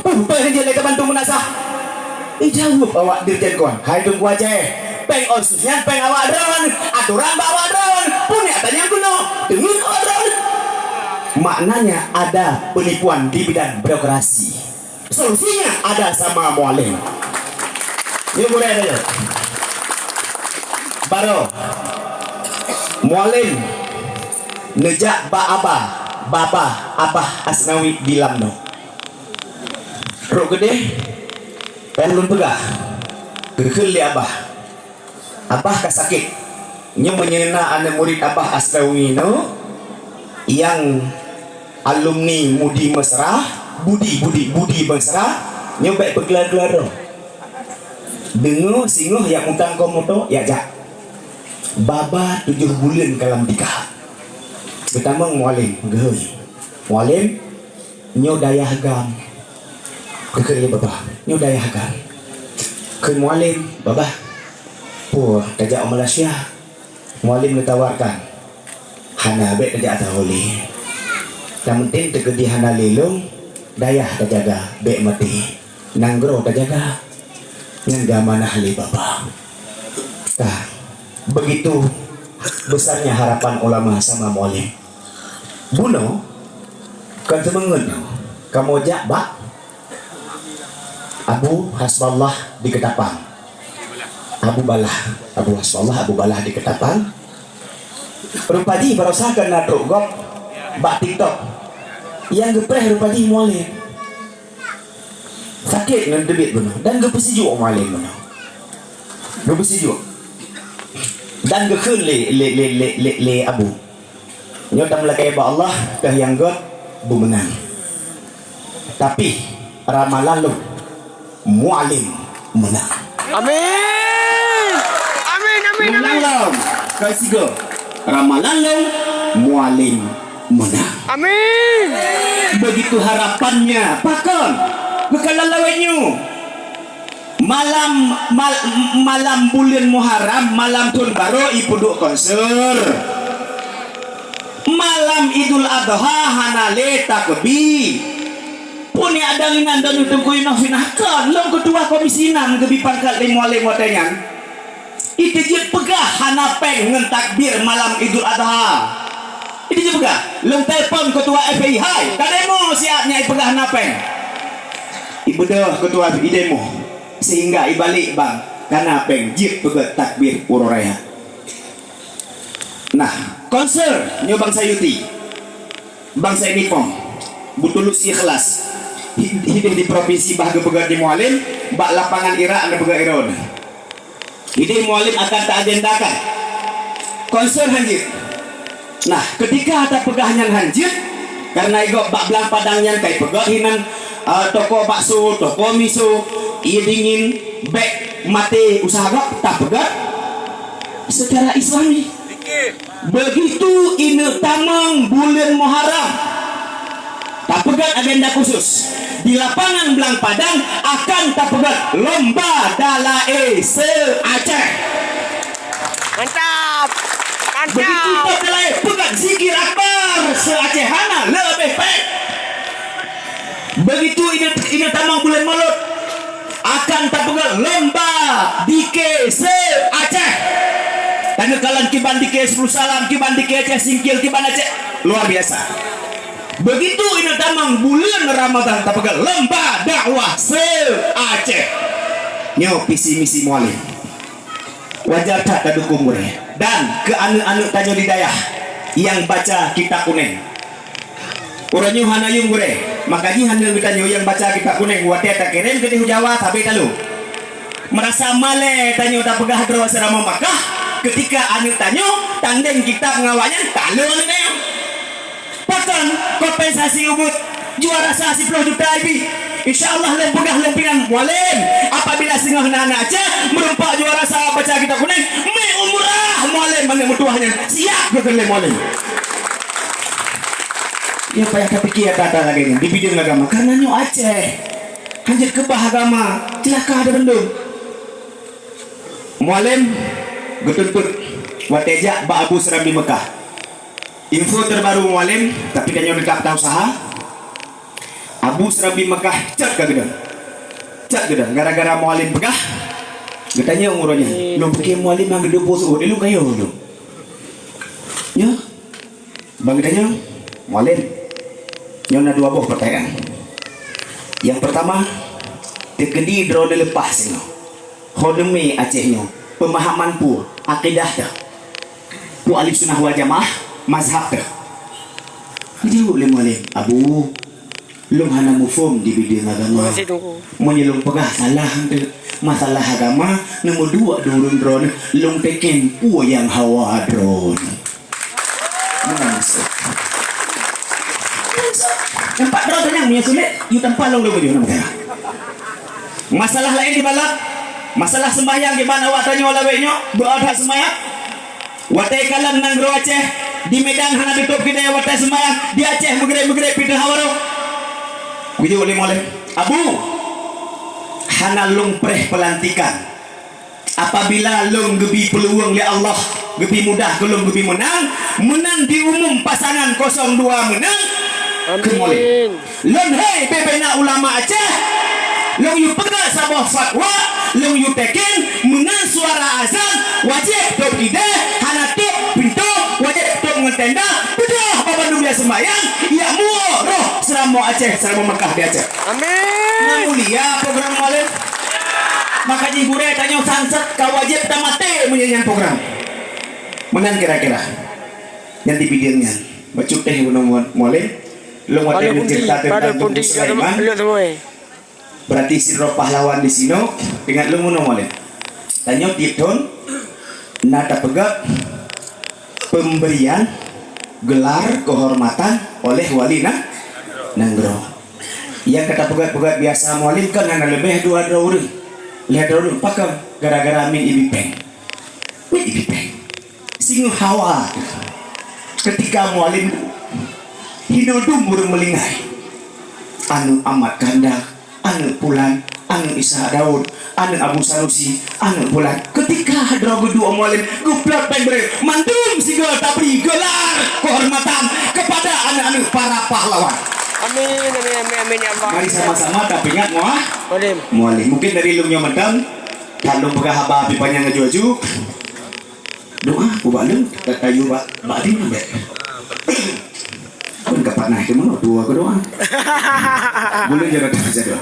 Pempen je leka bantu menasah. Jawab awak dirjen kon. Hai tunggu aja. Peng osusnya peng awak dron. Aturan bawa dron. Punya tanya kuno. Dengan awak dron. Maknanya ada penipuan di bidang birokrasi. Solusinya ada sama mualim. Ini boleh aja. Baru mualim nejak baba abah asnawi bilang no. Rok gede pelun pegah kekil li abah kasakit nya menyena anak murid abah asnawi no yang alumni Budi Mesra Budi Mesra nyobek pegelar-gelar no. Dengo singoh yang utang komoto ya jak baba 7 bulan kalam nikah pertama mualim geus mualim nyo dayah gam kekerja baba nyo dayah gam ke mualim baba puh tajak Malaysia mualim ditawarkan hana be tajak taholi yang penting tegedi hana lelong dayah tajaga be mati nanggro tajaga ngan mana hali baba. Nah, begitu besarnya harapan ulama sama mualim. Buno kan temengen kamu jak bak Abu Hasballah di Ketapang. Abu Balah di Ketapang. Rupadi berusaha nadruk gop bak TikTok. Yang gepreh rupadi mualim. Sakit dengan debit benar dan gepesijuk mualim benar. Gepesijuk. Dan gekun le abu. Nyotam lakai ba Allah kah yang god bumenang. Tapi ramalan lu mualim menang. Amin. Menang kasih go. Ramalan lu mualim menang. Amin. Begitu harapannya pakon bekalalawenyu malam bulan Muharram malam tahun baru ibu duk konser malam Idul Adha hanale takbi puni ada lingan dan utungkuin nofinahkan long ketua komisi 6 gebi pangkat limuale motengan itu je pegah hanapeng ngen takbir malam Idul Adha itu je pegah long telepon ketua FPI hai kademo siapnya pegah hanapeng ibu dah ketua idemo sehingga ibalik bang karena pengjit pegat takbir uroraya. Nah konser nyo bangsa Yuti bangsa ini pom butulus ikhlas hidup di provinsi bah pegat di mualim bak lapangan Irak anda pegat Iron ide mualim akan tak agendakan konser hanjit. Nah ketika ada pegahnya hanjit karena igok bak belang padangnya kayak pegat hinan toko bakso, toko miso, ia dingin, bek mati usaha gak tak pegat secara Islami. Begitu ini tamang bulan Muharram, tak pegat agenda khusus di lapangan Belang Padang akan tak pegat lomba dalae se Aceh. Mantap. Begitu tak dalae pegat zikir akbar se Acehana lebih baik. Begitu ini tamang bulan Maulud akan tapegal lomba dike se Aceh. Dan kalan kiban dike 10 salam kiban dike Aceh singkil kiban Aceh luar biasa. Begitu ini tamang bulan Ramadan tapegal lomba dakwah se Aceh. Nyo visi misi mualim. Wajar tak dukung gue dan ke anu-anu tajo di dayah yang baca kitab kuning. Uranyu hanayung gue makanya handel kita yang baca kitab kuning buat tak kirim ke Jawa tapi kalau merasa male tanyo tak pegah drawa serama Makkah ketika anu tanyo tandeng kitab ngawanya kalau nih pakan kompensasi ubud juara sasi 10 juta ibi insyaallah lempegah lempinan mualim apabila singgah anak aja merumpak juara sah baca kitab kuning me umrah mualim mana mutuahnya siap bekerja mualim. Ya payah kepikir kata lagi ini di bidang agama karena nyo Aceh hanjir kebah agama celaka ada bendung mualim getuntut wateja ba Abu Seram di Mekah info terbaru mualim tapi kan nyo dekat tahu saha Abu Serabi Mekah cak gedang. Cak gedang gara-gara mualim pegah. Katanya umurnya. Lu pakai mualim yang gede bos lu kayo lu. Ya. Bang katanya mualim. Nyona dua buah pertanyaan. Yang pertama, tekedi drone lepas no. Hodemi Acehnya, pemahaman pu akidah dah. Pu alif sunnah wal jamaah mazhab dah. Jadi boleh mualim. Abu lung hana mufum di bidang agama. Menyelung pegah salah masalah agama. Nombor dua durun drone lung teken pu yang hawa drone. Masuk. Nampak drone tu yang punya sulit. You tanpa lung dulu nama. Masalah lain di balak. Masalah sembahyang di mana awak tanya wala benyo berada sembahyang. Watai kalam nang gro Aceh di Medan hana tutup kita ya watai sembahyang di Aceh megere-megere pindah hawaro. Gitu boleh moleh. Abu hana lung preh pelantikan. Apabila lung gebi peluang li Allah, gebi mudah kelung gebi menang diumum pasangan 02 menang. Amin. Lung hei bebena ulama Aceh. Lung yu pegang sabah fatwa, lung yu tekin menang suara azan wajib top kita hana top pintu wajib top ngentenda bedah apa dunia sembahyang ya muo roh seramo Aceh seramo Mekah di Aceh. Amin. Nah mulia program mualif. Maka jibure tanya sanset kau wajib tamate menyanyian program. Menan kira-kira yang di bidangnya bacuk teh mualif. Lu wajib mencerita tentang Tubuh Sulaiman. Berarti siro pahlawan di sini dengan lu ngono moleh. Tanya tipton nada pegak pemberian gelar kehormatan oleh wali Nanggro. Yang kata pegat-pegat biasa mualim kan hanya lebih dua orang. Lihat orang pakam gara-gara min ibipeng. Min ibipeng. Singu hawa. Ketika mualim hinodum burung melingai. Anu amat kandak, anu pulan, anu Isa Daud, anu Abu Sanusi, anu pulan. Ketika hadra dua mualim guplak pembre mantum sigel tapi gelar kehormatan kepada anak-anak para pahlawan. Amin, amin, amin, amin ya Allah. Mari sama-sama tapi ingat Mualim. Mualim. Mungkin dari lumnya medam, kalau pegah haba pipanya ngejuaju. Doa, kubalem, kayu bak di mana? Pun kapan nah kemana dua ke doa. Boleh jangan saja doa.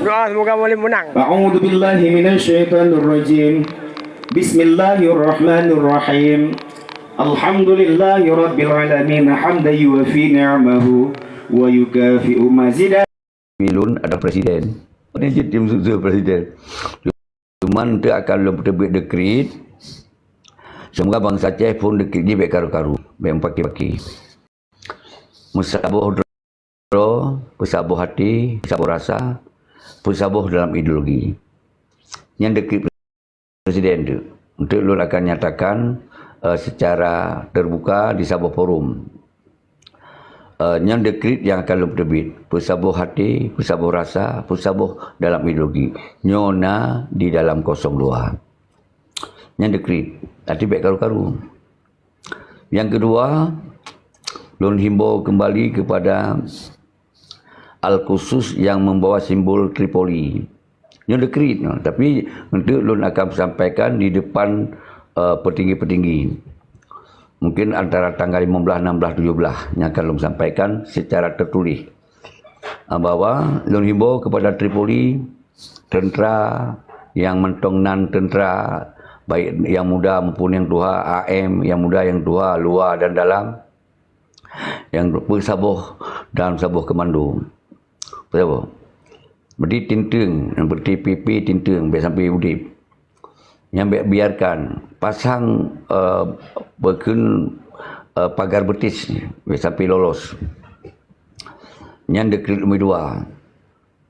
Doa semoga Mualim menang. A'udzu billahi minasyaitonir rajim. Bismillahirrahmanirrahim. Alhamdulillahi rabbil alamin hamdan yuwafi ni'amahu wa yukafi'u mazidah. Milun ada presiden. Ini jadi musuh presiden. Cuman tu akan terbit dekret. Semoga bangsa Aceh pun dekret ni baik karu-karu, baik paki-paki. Musabuh dro, musabuh hati, musabuh rasa, musabuh dalam ideologi. Yang dekret presiden tu untuk lu akan nyatakan secara terbuka di sebuah forum. Yang dekret yang akan lu terbit, musabuh hati, musabuh rasa, musabuh dalam ideologi. Nyona di dalam 02. Yang dekret nanti baik karu-karu. Yang kedua, lun himbau kembali kepada Al-Qusus yang membawa simbol Tripoli. Yang dekret, no. Tapi untuk lun akan sampaikan di depan petinggi-petinggi. Mungkin antara tanggal 15, 16, 17 yang akan lun sampaikan secara tertulis. Bahwa lun himbau kepada Tripoli, tentera yang mentong nan tentera baik yang muda maupun yang tua, AM yang muda yang tua, luar dan dalam, yang bersabuh dalam sabuh komando. Bersabuh. Berdi tinting, berdi PP tinting sampai udip. Yang biarkan pasang berken pagar betis sampai lolos. Yang dekret nomor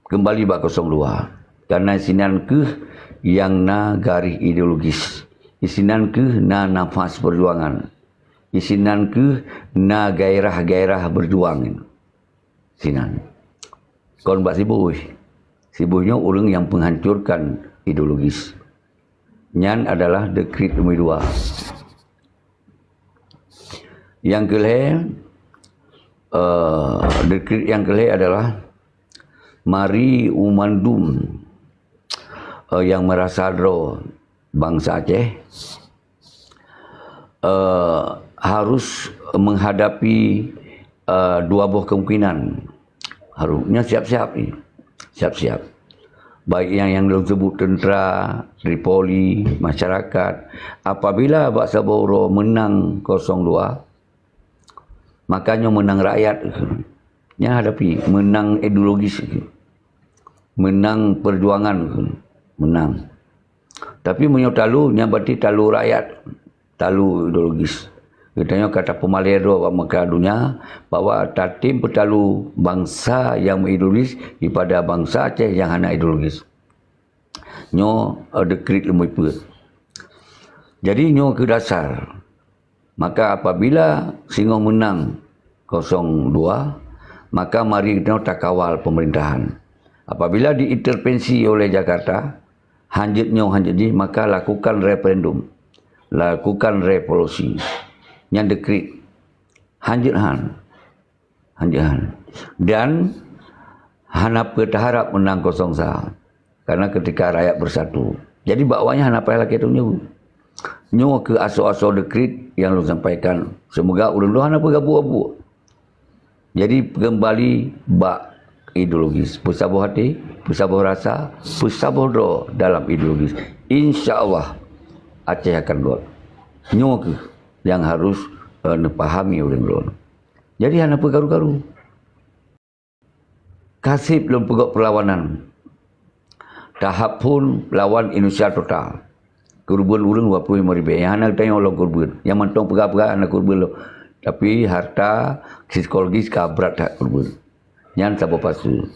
2 kembali bak 02 karena sinan ke yang na garis ideologis, isinan ke na nafas perjuangan, isinan ke na gairah-gairah berjuang. Sinan. Kon bak sibuhnya orang yang menghancurkan ideologis. Nyan adalah dekret nomor 2. Yang kelima, dekret yang kelih adalah mari umandum yang merasadro bangsa Aceh harus menghadapi dua buah kemungkinan. Harusnya siap-siap ni. Siap-siap. Baik yang disebut tentera, Tripoli, masyarakat. Apabila Bangsa Boro menang 0-2, makanya menang rakyat. Yang hadapi menang ideologis. Menang perjuangan. Menang. Tapi menyotalu, yang berarti talu rakyat. Talu ideologis. Katanya kata pemalero maka dunia bahwa tatim petalu bangsa yang ideologis daripada bangsa Aceh yang hanya ideologis. Nyo dekret lemui put. Jadi nyo ke dasar. Maka apabila Singong menang 0-2, maka mari kita takawal pemerintahan. Apabila diintervensi oleh Jakarta, hanjitnya hanjit, maka lakukan referendum. Lakukan revolusi. Yang dekret hanjithan dan hana berharap menang 0-1 karena ketika rakyat bersatu. Jadi bakwanya hana payah lagi tu nyo ke aso-aso dekret yang lu sampaikan. Semoga urang lu hana bergabu-gabu. Jadi kembali bak ideologis, bersabar hati, bersabar rasa, bersabar doa dalam ideologis. Insya-Allah Aceh akan gol. Nyo ke yang harus dipahami oleh mereka. Jadi hanya pergaru-garu. Kasih belum pegak perlawanan. Tahap pun lawan Indonesia total. Korban urang 25,000. Yang anak tanya orang korban. Yang mentong pegak-pegak anak korban lo. Tapi harta psikologis kabrat tak korban. Yang sabar pasu.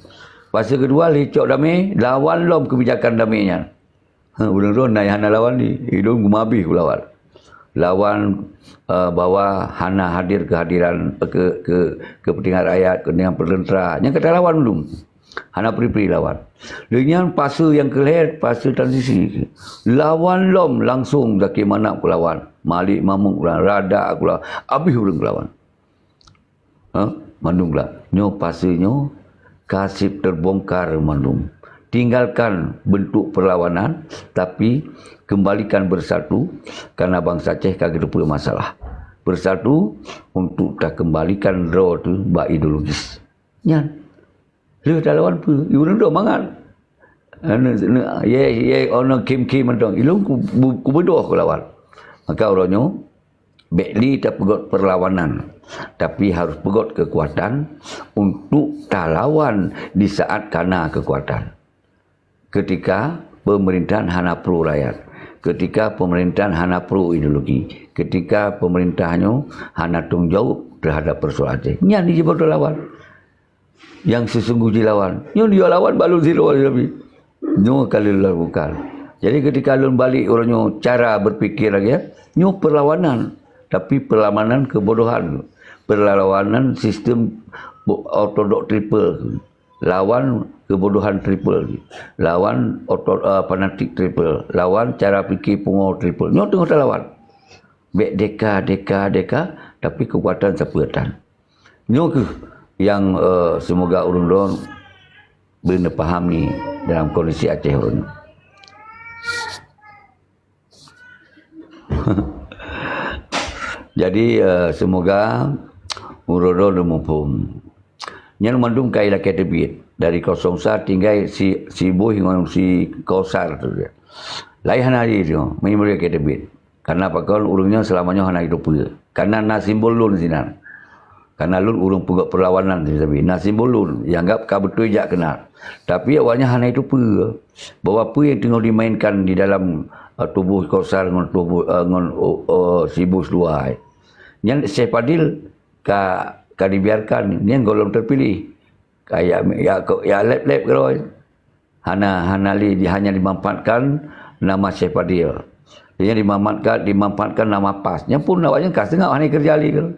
Fase kedua lecok damai. Lawan lom kebijakan damainya. Urang-urang nak yang lawan ni. Hidung gumabih ku lawan. Lawan bahawa hana hadir kehadiran kepentingan rakyat, kepentingan pertentera. Yang kata lawan belum. Hana pri-pri lawan. Dengan fase yang kelihatan, fase transisi. Lawan lom langsung dari mana aku lawan. Malik Mamuk lawan, Rada aku lawan. Habis orang lawan. Mandung lah. Nyo fasenya kasih terbongkar mandung. Tinggalkan bentuk perlawanan, tapi kembalikan bersatu karena bangsa Aceh kagak ada masalah. Bersatu untuk tak kembalikan draw tu bak ideologis. Nyan. Lu tak lawan apa? Ibu dah mangan. Ye ono kim-kim mentong. Ilung ku bedoh ku lawan. Maka orangnya bekli tak pegot perlawanan, tapi harus pegot kekuatan untuk tak lawan di saat kena kekuatan. Ketika pemerintahan hana pro rakyat, ketika pemerintahan hana pro ideologi, ketika pemerintahannya hana tanggung jawab terhadap persoalan Aceh. Nyan dia bodoh lawan. Yang sesungguhnya lawan. Nyo dia lawan balu zero lebih. Nyo kali lakukan. Jadi ketika lun balik orangnya cara berfikir lagi, nyo perlawanan, tapi perlawanan kebodohan. Perlawanan sistem ortodok triple. Lawan kebodohan triple, lawan fanatik triple, lawan cara fikir pungo triple. Nyo tengok lawan. Bek deka, tapi kekuatan sepertan. Nyo ke yang semoga urang-urang benar pahami dalam kondisi Aceh ini. Jadi semoga urang-urang mumpung. Yang mandung kai laki debit dari 01 tinggal si boh hingga si kausar tu dia. Lain hari tu, memori laki debit. Karena pakon urungnya selamanya hana hidup dia. Karena na simbol lun sinan. Karena lun urung pegak perlawanan tu tapi na simbol lun yang anggap ka betul jak kenal. Tapi awalnya hana hidup dia. Bahawa apa yang tengah dimainkan di dalam tubuh kausar dengan tubuh si bos luar. Yang Syekh Fadil ka dibiarkan ni yang golong terpilih kayak ya lep-lep kalau hana hanya dimanfaatkan nama Syekh Fadil. Dia dimanfaatkan nama pasnya pun awaknya kas tengah hanya kerja ali kan.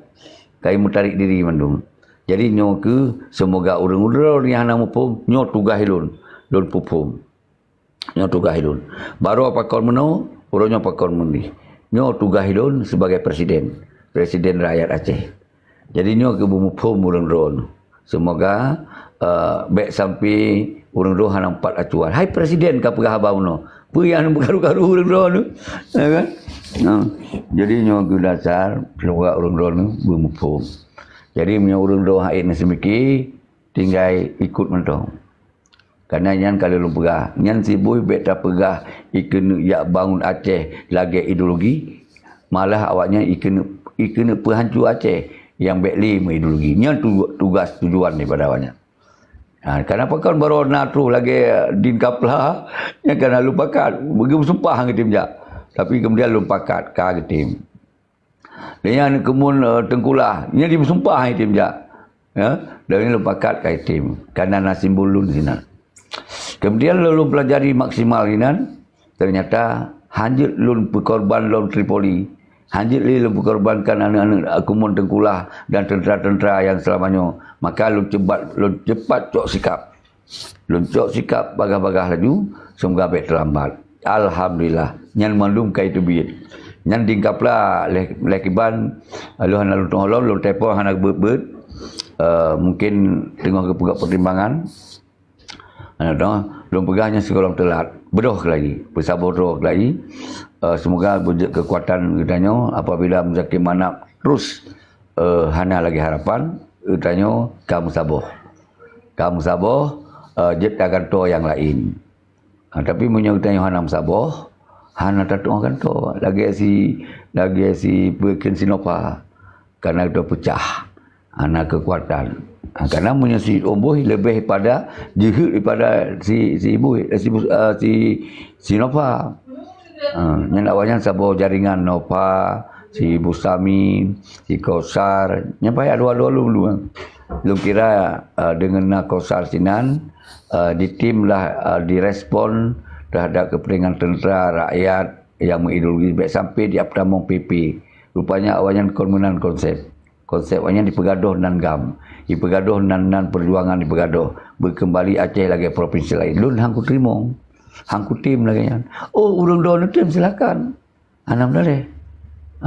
Kai mutarik diri mandung. Jadi nyo ke semoga urang-urang yang hana mupum nyo tugah hilun pupum. Nyo tugah hilun. Baru apa kon meno urangnya apa kon mundi. Nyo tugah hilun sebagai presiden rakyat Aceh. Jadi nyo ke bumi pom urang ron. Semoga baik sampai urang ron hanang 4 acuan. Hai presiden ka pegah abau no. Puyan bergaru-garu urang ron tu. Kan? Jadi nyo ke dasar semoga urang ron bumi pom. Jadi punya urang ron haid ni semiki tinggal ikut mentong. Karena nyan kalau lu pegah, nyan sibuk bet tak pegah ikan yak bangun Aceh lagi ideologi, malah awaknya ikan penghancur Aceh yang bet lima ideologi. Nyan tugas tujuan daripada awaknya. Kenapa kan baru natru lagi din kaplah, yang kena lu pakat, begitu sumpah ke tim jak. Tapi kemudian lu pakat ke tim. Dan yang kemun tengkulah, nyan disumpah ke tim jak. Ya, dan lu pakat ke tim. Karena nasimbul lu di sini. Kemudian lalu pelajari maksimal inan, ternyata hanjit lun berkorban lun Tripoli, hanjit lun berkorbankan anak-anak kumun tengkulah dan tentera-tentera yang selamanya. Maka lun cepat cok sikap bagah-bagah laju, semoga baik terlambat. Alhamdulillah, nyan mandum kai tu biit. Nyan dingkaplah lekiban lu hana lun tolong lun tepo hana beut mungkin tengok ke pertimbangan. Belum pegahnya sekolah telat. Berdoh lagi. Bersabar lagi. Semoga berjaya kekuatan katanya apabila Muzaki Manap terus hana lagi harapan. Katanya kamu sabar. Kamu sabar. Jet akan to yang lain. Tapi punya katanya hana sabar. Hana tak akan to. Lagi si Pekin Sinopa. Karena itu pecah. Hana kekuatan. Karena punya si Omboh lebih pada jihad daripada si Nova. Yang awalnya sabar jaringan Nova, si Busami, si Kausar, nyampai dua-dua dulu. Belum kira dengan Kausar Sinan di tim lah direspon terhadap kepentingan tentera rakyat yang mengideologi baik sampai di Abdamong PP. Rupanya awalnya komunan konsep awalnya dipegadoh nan gam. Dipegadoh nan perjuangan dipegadoh. Berkembali Aceh lagi provinsi lain. Lun hangku terima. Hangku tim lagi kan. Oh, urang doa tim silakan. Anam dah.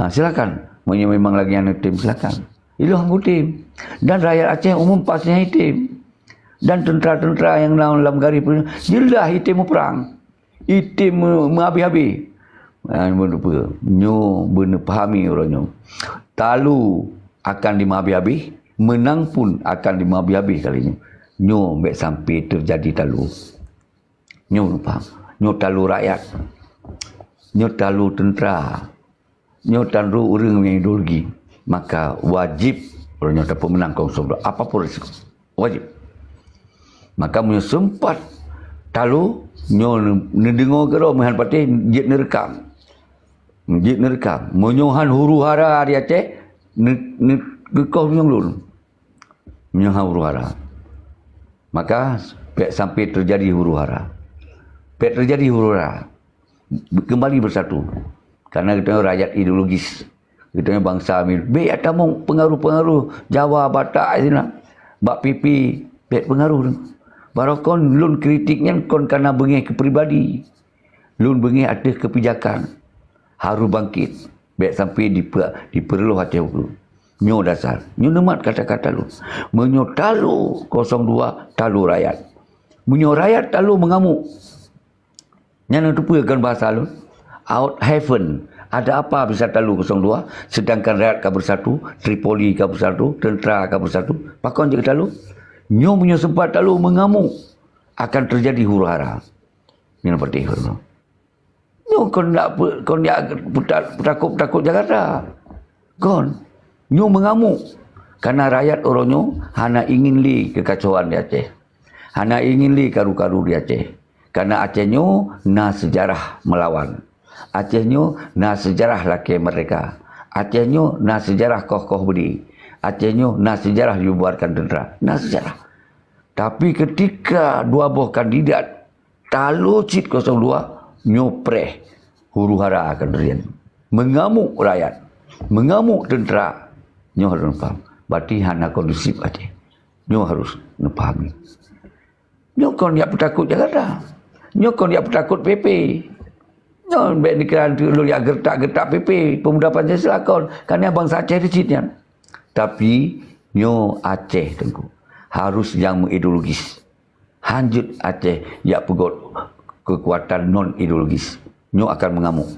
Silakan. Memang lagi anak tim silakan. Itu hangku tim. Dan rakyat Aceh umum pastinya tim. Dan tentera-tentera yang dalam garis jelas itim perang. Itim menghabis-habis. Nyo benar pahami orangnya. Talu akan dimabih-habis, menang pun akan dimabih-habis kali ini. Nyo baik sampai terjadi talu. Nyo faham. Nyo talu rakyat. Nyo talu tentera. Nyo talu orang yang ideologi. Maka wajib kalau nyo dapat menang konsumsi apapun risiko. Wajib. Maka nyo sempat talu nyo mendengar ke roh mehan patih jet nerekam. Jet nerekam. Menyohan huru-hara di Aceh kau yang lulu menyahau huru-hara. Maka sampai terjadi huru-hara. Terjadi huru-hara. Kembali bersatu. Karena kita rakyat ideologis. Kita bangsa amil. Ada pengaruh-pengaruh Jawa, Batak, sini. Bak pipi, pengaruh. Barakon lun kritiknya kon karena bengih kepribadi. Lun bengih ada kebijakan. Haru bangkit. Baik sampai diperluh Aceh dulu. Nyo dasar. Nyo nemat kata-kata lu. Menyo talu 02 talu rakyat. Menyo rakyat talu mengamuk. Yang itu pun bahasa lu. Out heaven. Ada apa bisa talu 02? Sedangkan rakyat kabur satu. Tripoli kabur satu. Tentera kabur satu. Pakon je talu. Nyo punya sempat talu mengamuk. Akan terjadi huru-hara. Ini seperti itu. Nyo kon takut Jakarta. Kon. Nyo mengamuk. Karena rakyat orangnya hana ingin li kekacauan di Aceh. Hana ingin li karu-karu di Aceh. Karena Acehnya na sejarah melawan. Acehnya na sejarah laki mereka. Acehnya na sejarah koh-koh budi. Acehnya na sejarah dibubarkan tentera. Na sejarah. Tapi ketika dua buah kandidat talu cit 02 nyopreh huru-hara akan terjadi. Mengamuk rakyat, mengamuk tentera. Nyo harus faham. Berarti hana kondusif Aceh. Nyo harus fahami. Nyo kon dia petakut Jakarta. Nyo kon dia petakut PP. Nyo baik dikira dulu ya gertak PP pemuda Pancasila kon. Karena bangsa Aceh di sini. Tapi nyo Aceh tengku harus yang ideologis. Hanjut Aceh ya pegot kekuatan non ideologis. Nyo akan mengamuk.